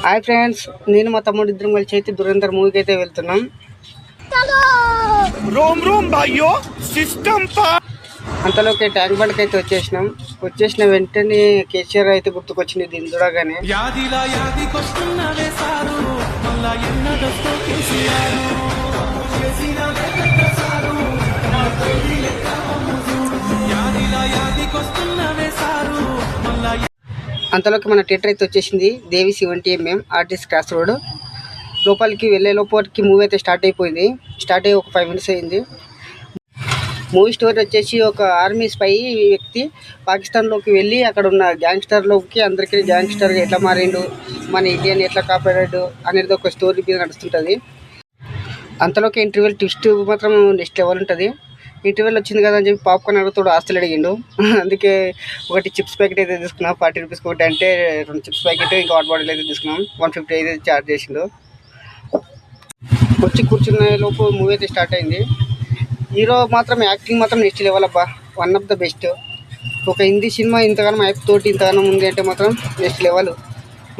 Hi friends, నేను మా తమ్ముడు ఇద్దరం కలిసి అయితే దురంధర్ మూవీకి అయితే వెళ్తున్నాం. అంతలోకి ట్యాంక్ బండ్కి అయితే వచ్చేసిన వెంటనే కేసీఆర్ అయితే గుర్తుకొచ్చింది దీన్ని చూడగానే. అంతలోకి మన థియేటర్ అయితే వచ్చేసింది. దేవి 70mm ఆర్టిస్ట్ క్రాస్ రోడ్. లోపలికి వెళ్ళే లోపలికి మూవీ అయితే స్టార్ట్ అయ్యి ఒక 5 minutes అయింది. మూవీ స్టోరీ వచ్చేసి ఒక ఆర్మీ స్పై వ్యక్తి పాకిస్తాన్లోకి వెళ్ళి అక్కడ ఉన్న గ్యాంగ్స్టర్లోకి అందరికీ గ్యాంగ్స్టర్గా ఎట్లా మారిండు, మన ఇండియాని ఎట్లా కాపాడాడు అనేది ఒక స్టోరీ మీద నడుస్తుంటుంది. అంతలోకి ఇంటర్వెల్ ట్విస్ట్ మాత్రం నెక్స్ట్ లెవెల్ ఉంటుంది. ఇంటర్వెల్ వచ్చింది కదా అని చెప్పి పాప్కార్న్ అడుగుతాడు, ఆస్తులు అడిగిండు. అందుకే ఒకటి చిప్స్ ప్యాకెట్ అయితే తీసుకున్నాం 40 rupees ఒకటి, అంటే 2 చిప్స్ ప్యాకెట్ ఇంకా వాటర్ బాటిల్ అయితే తీసుకున్నాం. 150 అయితే ఛార్జ్ చేసిండు. వచ్చి కూర్చున్న లోపు మూవీ అయితే స్టార్ట్ అయింది. హీరో మాత్రం యాక్టింగ్ మాత్రం నెక్స్ట్ లెవెల్ అబ్బా, వన్ ఆఫ్ ద బెస్ట్. ఒక హిందీ సినిమా ఇంతగానో యాప్ తోటి ఇంతగానో ఉంది అంటే మాత్రం నెక్స్ట్ లెవెల్.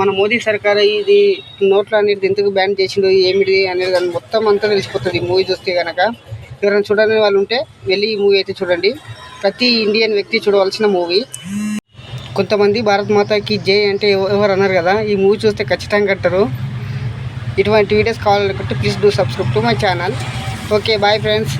మన మోదీ సర్కార్ ఇది నోట్లు అనేది ఎందుకు బ్యాన్ చేసిండు ఏమిటి అనేది కానీ మొత్తం అంతా తెలిసిపోతుంది మూవీ చూస్తే కనుక. ఎవరైనా చూడని వాళ్ళు ఉంటే వెళ్ళి ఈ మూవీ అయితే చూడండి. ప్రతి ఇండియన్ వ్యక్తి చూడవలసిన మూవీ. కొంతమంది భారత్ మాతాకి జై అంటే ఎవరు అన్నారు కదా, ఈ మూవీ చూస్తే ఖచ్చితంగా అంటారు. ఇటువంటి వీడియోస్ కావాలనుకుంటే please do subscribe to my channel. Okay, bye friends.